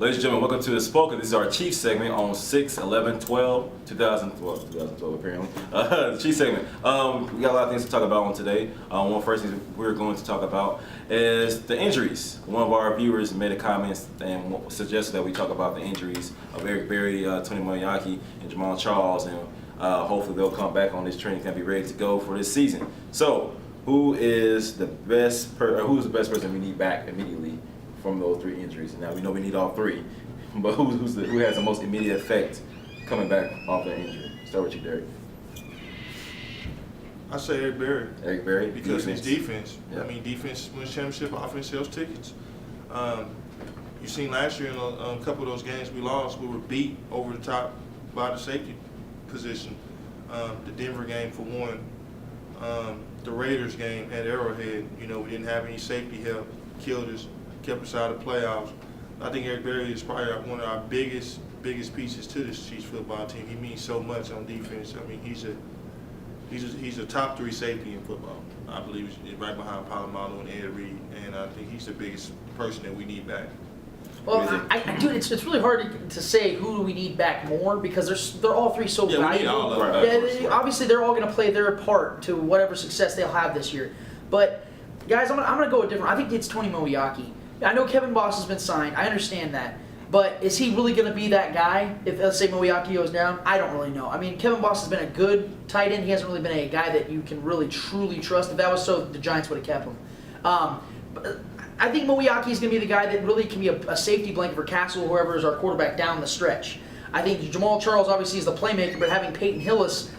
Ladies and gentlemen, welcome to The Spoken. This is our Chiefs segment on 6/11/12/2012 apparently. The Chiefs segment. We got a lot of things to talk about on today. One first thing we're going to talk about is the injuries. One of our viewers made a comment and suggested that we talk about the injuries of Eric Berry, Tony Moeaki, and Jamal Charles, and hopefully they'll come back on this training camp and be ready to go for this season. So, who's the best person we need back immediately from those three injuries? Now we know we need all three, but who has the most immediate effect coming back off that injury? Start with you, Derek. I say Eric Berry. Eric Berry, because defense. his defense. Yep. I mean, defense wins championship, offense sells tickets. You seen last year in a couple of those games we lost, we were beat over the top by the safety position. The Denver game for one, the Raiders game at Arrowhead. You know, we didn't have any safety help, killed us, kept us out of the playoffs. I think Eric Berry is probably one of our biggest pieces to this Chiefs football team. He means so much on defense. I mean, he's a top three safety in football. I believe he's right behind Polamalu and Ed Reed, and I think he's the biggest person that we need back. Well, dude, it's really hard to say who do we need back more because they're all three so valuable. We need all of them. Right. Obviously, they're all going to play their part to whatever success they'll have this year. But guys, I'm gonna go a different. I think it's Tony Moeaki. I know Kevin Boss has been signed. I understand that. But is he really going to be that guy if, let's say, Moeaki goes down? I don't really know. I mean, Kevin Boss has been a good tight end. He hasn't really been a guy that you can really, truly trust. If that was so, the Giants would have kept him. But I think Moeaki is going to be the guy that really can be a safety blanket for Castle, whoever is our quarterback down the stretch. I think Jamal Charles obviously is the playmaker, but having Peyton Hillis,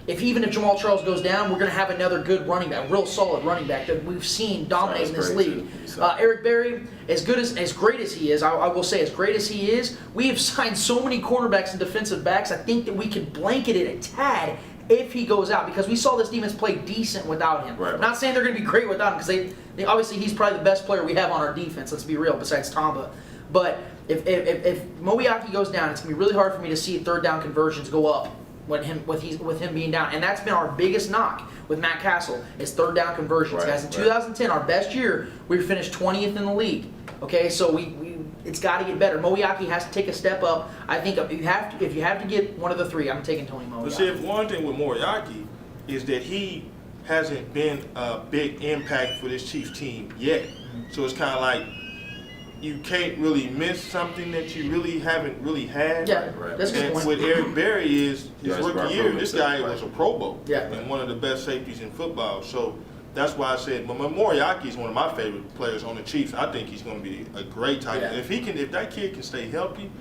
even if Jamal Charles goes down, we're going to have another good running back, real solid running back that we've seen dominate in this league. Eric Berry, as great as he is, I will say as great as he is, we have signed so many cornerbacks and defensive backs. I think that we can blanket it a tad if he goes out because we saw this defense play decent without him. Right. I'm not saying they're going to be great without him because they obviously he's probably the best player we have on our defense. Let's be real, besides Tamba. But if Moeaki goes down, it's going to be really hard for me to see third down conversions go up with him being down, and that's been our biggest knock with Matt Castle is third down conversions. Guys, in 2010, our best year, we finished 20th in the league. Okay, so it's got to get better. Moeaki has to take a step up. I think if you have to get one of the three, I'm taking Tony Moeaki. But see, one thing with Moeaki is that he hasn't been a big impact for this Chiefs team yet. So it's kind of like you can't really miss something that you really haven't really had. Yeah, that's a good and point. with Eric Berry is his rookie year. This guy right. was a Pro Bowl Yeah. and one of the best safeties in football. So that's why I said Moeaki is one of my favorite players on the Chiefs. I think he's going to be a great tight end. If that kid can stay healthy,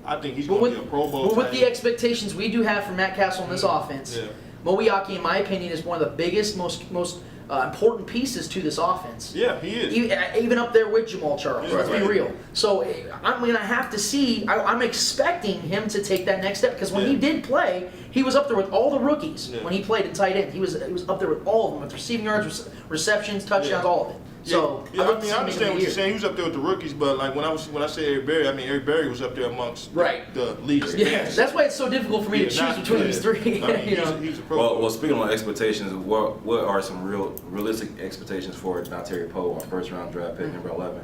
I think he's going to be a Pro Bowl. But with the expectations we do have from Matt Castle in this offense, Moeaki, in my opinion, is one of the biggest, most important pieces to this offense. Yeah, he is. Even up there with Jamal Charles. Let's be real. So I'm going to have to see. I'm expecting him to take that next step because when he did play, he was up there with all the rookies. When he played at tight end, he was up there with all of them, with receiving yards, receptions, touchdowns, all of it. So I understand what you're saying. He was up there with the rookies, but like when I say Eric Berry, I mean Eric Berry was up there amongst the league's best. That's why it's so difficult for me to choose between these three. He's a Pro. Well, speaking on expectations, what are some realistic expectations for Dontari Poe, our first round draft pick, number 11,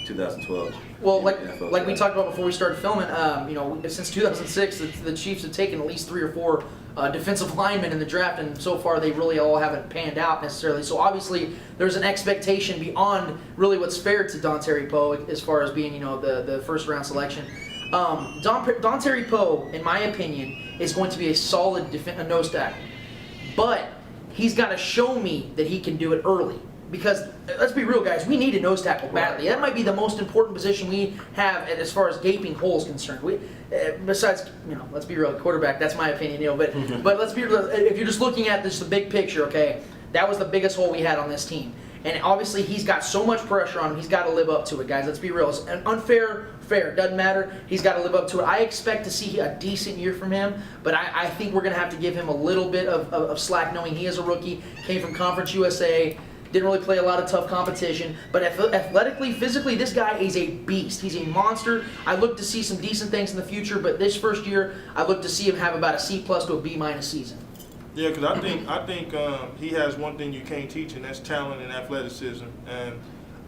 2012? Well, like we talked about before we started filming, since 2006, the Chiefs have taken at least 3 or 4 defensive linemen in the draft, and so far they really all haven't panned out necessarily. So obviously there's an expectation beyond really what's fair to Dontari Poe as far as being the first round selection. Dontari Poe, in my opinion, is going to be a solid nose tackle, but he's got to show me that he can do it early. Because let's be real, guys, we need a nose tackle badly. That might be the most important position we have as far as gaping holes concerned. Besides, let's be real, quarterback. That's my opinion, but let's be real. If you're just looking at this, the big picture, okay, that was the biggest hole we had on this team. And obviously, he's got so much pressure on him. He's got to live up to it, guys. Let's be real. It's unfair, fair. Doesn't matter. He's got to live up to it. I expect to see a decent year from him, but I think we're going to have to give him a little bit of slack, knowing he is a rookie, came from Conference USA. Didn't really play a lot of tough competition, but athletically, physically, this guy is a beast. He's a monster. I look to see some decent things in the future, but this first year, I look to see him have about a C+ to a B- season. Yeah, because I think he has one thing you can't teach, and that's talent and athleticism. And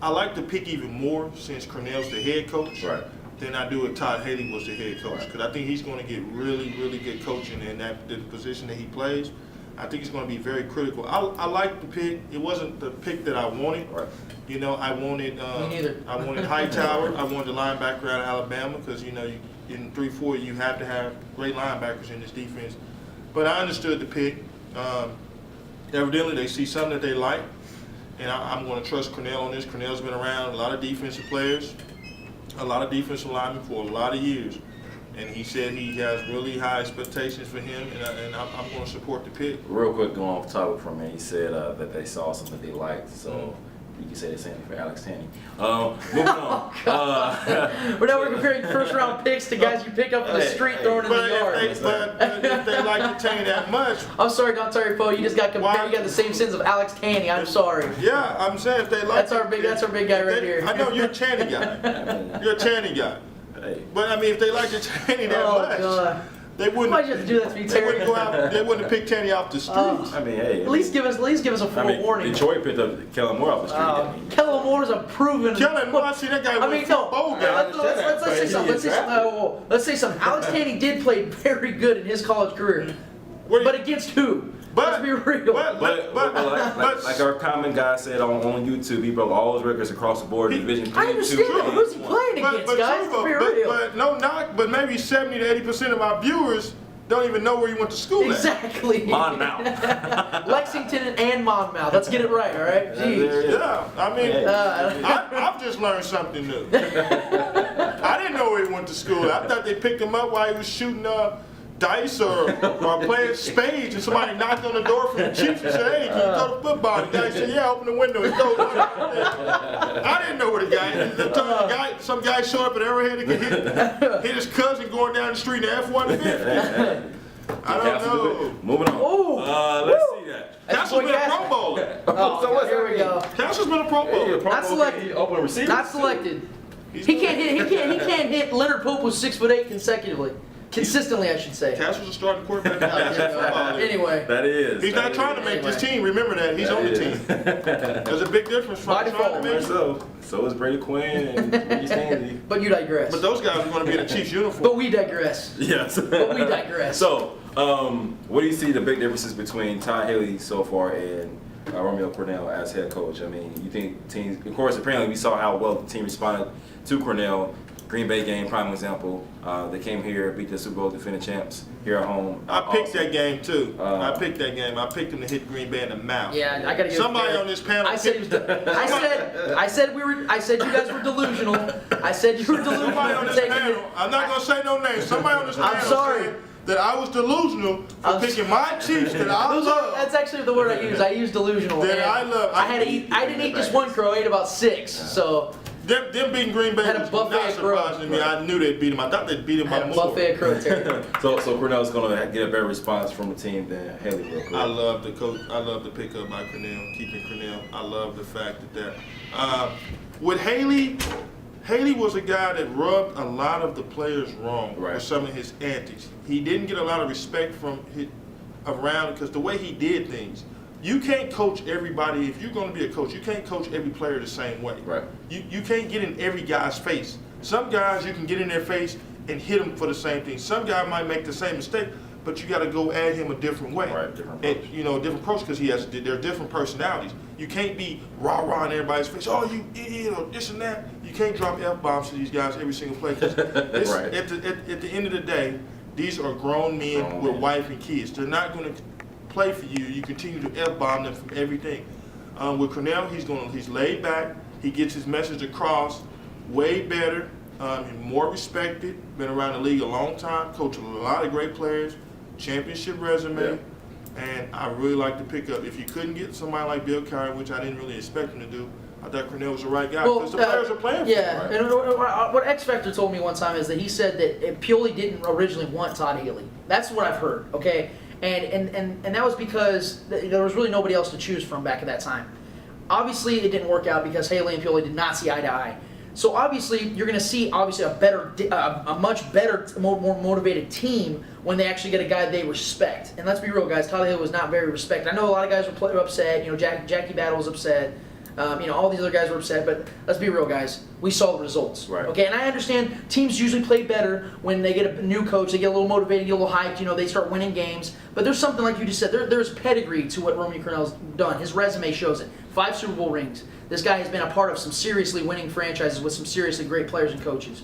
I like to pick even more since Cornell's the head coach. Right. than I do if Todd Haley was the head coach. Because I think he's going to get really, really good coaching in the position that he plays. I think he's going to be very critical. I like the pick. It wasn't the pick that I wanted. Right. You know, I wanted Me neither. I wanted Hightower. I wanted the linebacker out of Alabama because, you know, in 3-4 you have to have great linebackers in this defense. But I understood the pick. Evidently, they see something that they like, and I'm going to trust Cornell on this. Cornell's been around a lot of defensive players, a lot of defensive linemen for a lot of years. And he said he has really high expectations for him, and I'm going to support the pick. Real quick, going off topic from him, he said that they saw something they liked, so you can say the same thing for Alex Tanney. Moving on. We're comparing first-round picks to guys you pick up in the street throwing in the yard. But if they like the Tanney that much, I'm sorry, Don Terry Poe. You just got compared. You got the same sins of Alex Tanney. I'm sorry. yeah, I'm saying if they like That's our big guy right here. I know you're a Tanney guy. You're a Tanney guy. Hey. But I mean, if they like the Tanney that Oh much, God. they wouldn't. Why'd you have to do that to me, They Terry? wouldn't go out. They wouldn't pick Tanney off the streets. I mean, hey. At least give us a full warning. Detroit picked up Kellen Moore off the street. I mean, Kellen Moore's a proven. Kellen Moore, I see that guy. I mean, no. bowl guy. Let's say something. Let's say something. Alex Tanney did play very good in his college career, but against who? Let's be real. But like our common guy said on YouTube, he broke all his records across the board in Division 3. I understand that. Who's he playing against, guys? Let's be real. But no knock. But maybe 70 to 80% of our viewers don't even know where you went to school Exactly. Monmouth. Lexington and Monmouth. Let's get it right, all right? Jeez. Yeah, I mean, I've just learned something new. I didn't know where he went to school. I thought they picked him up while he was shooting dice or playing spades, and somebody knocked on the door from the Chiefs and said, "Hey, can you throw the football?" The guy said, "Yeah, open the window." He throws it. I didn't know where the guy. Some guy showed up at Arrowhead and could hit his cousin going down the street in the F-150. I don't know. Moving on. Ooh. Let's see that. Castle's been a Pro Bowler. Oh, here we go. Castle's been a Pro Bowler. Not selected. Open receiver. Not selected. He can't hit Leonard Pope was 6'8" consecutively. Consistently, I should say. Castle's a starting quarterback. Anyway. That is. He's not trying to make this team. Remember that. He's on the team. There's a big difference from By trying to make. So is Brady Quinn and Brady Stanley. But you digress. But those guys are going to be in the Chiefs uniform. But we digress. Yes. But we digress. So, what do you see the big differences between Todd Haley so far and Romeo Cornell as head coach? I mean, you think teams, of course, apparently we saw how well the team responded to Cornell. Green Bay game, prime example. They came here, beat the Super Bowl defending champs here at home. I picked that game too. I picked that game. I picked him to hit Green Bay in the mouth. Yeah, I gotta give somebody on this panel. I said you guys were delusional. I said you were delusional. Somebody on this panel. I'm not gonna say no names. Somebody on this panel. I'm sorry. Said that I was delusional for picking my Chiefs that I love. That's actually the word I use. I use delusional. That I love. I didn't eat just one crow. I ate about 6. So. Them beating Green Bay Had a was buffet not of crow. surprising to me. I knew they'd beat him. I thought they'd beat him by more. Buffet of crow territory. So Cornell's going to get a better response from the team than Haley will. I love the coach. I love the pickup by Cornell, keeping Cornell. I love the fact that with Haley was a guy that rubbed a lot of the players wrong with some of his antics. He didn't get a lot of respect from around because the way he did things. You can't coach everybody. If you're going to be a coach, you can't coach every player the same way. Right. You can't get in every guy's face. Some guys you can get in their face and hit them for the same thing. Some guy might make the same mistake, but you got to go at him a different way. Right, different approach. A different approach because they're different personalities. You can't be rah-rah in everybody's face. Oh, you idiot, or this and that. You can't drop F-bombs to these guys every single play. Cause Right. at the end of the day, these are grown men with wife and kids. They're not going to play for you. You continue to F-bomb them from everything. With Cornell, he's laid back. He gets his message across way better. He's more respected. Been around the league a long time. Coached a lot of great players. Championship resume. Yeah. And I really like to pick up. If you couldn't get somebody like Bill Cowher, which I didn't really expect him to do, I thought Cornell was the right guy because the players are playing for him. Yeah, and what X Factor told me one time is that he said that Pioli didn't originally want Todd Haley. That's what I've heard. Okay. And that was because there was really nobody else to choose from back at that time. Obviously, it didn't work out because Haley and Pioli did not see eye to eye. So obviously, you're going to see a much better, more motivated team when they actually get a guy they respect. And let's be real, guys. Todd Haley was not very respected. I know a lot of guys were upset. Jackie Battle was upset. All these other guys were upset, but let's be real, guys. We saw the results. Right. Okay, and I understand teams usually play better when they get a new coach. They get a little motivated, get a little hyped. They start winning games. But there's something like you just said. There's pedigree to what Romeo Crennel's done. His resume shows it. 5 Super Bowl rings. This guy has been a part of some seriously winning franchises with some seriously great players and coaches.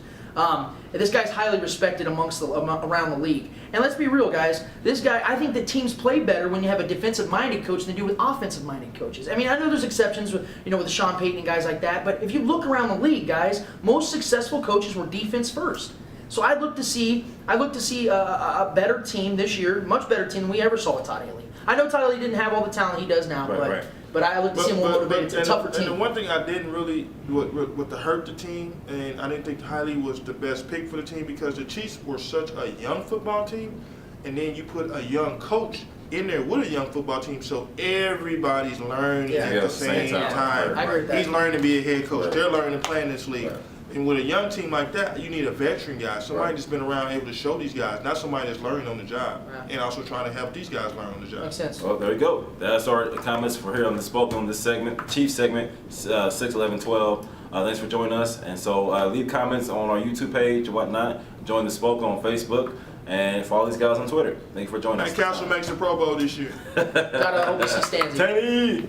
This guy's highly respected around the league. And let's be real, guys. This guy, I think that teams play better when you have a defensive-minded coach than they do with offensive-minded coaches. I mean, I know there's exceptions with with Sean Payton and guys like that, but if you look around the league, guys, most successful coaches were defense first. So I'd look to see a better team this year, much better team than we ever saw with Todd Haley. I know Todd Haley didn't have all the talent he does now, Right. but I look to see him more motivated. It's a tougher team. And the one thing I didn't really, what to hurt the team, and I didn't think Haley was the best pick for the team because the Chiefs were such a young football team, and then you put a young coach in there with a young football team, so everybody's learning at the same time. I agree with that. He's learning to be a head coach. Right. They're learning to play in this league. Right. And with a young team like that, you need a veteran guy, somebody Right. that's been around able to show these guys, not somebody that's learning on the job, Right. and also trying to help these guys learn on the job. Makes sense. Well, there you go. That's our comments for here on the Spoke on this segment, Chief segment, 6/11/12. Thanks for joining us. And so leave comments on our YouTube page and whatnot. Join the Spoke on Facebook. And follow these guys on Twitter. Thank you for joining us. And Council makes a Pro Bowl this year. Got a OBC stands. Tanny!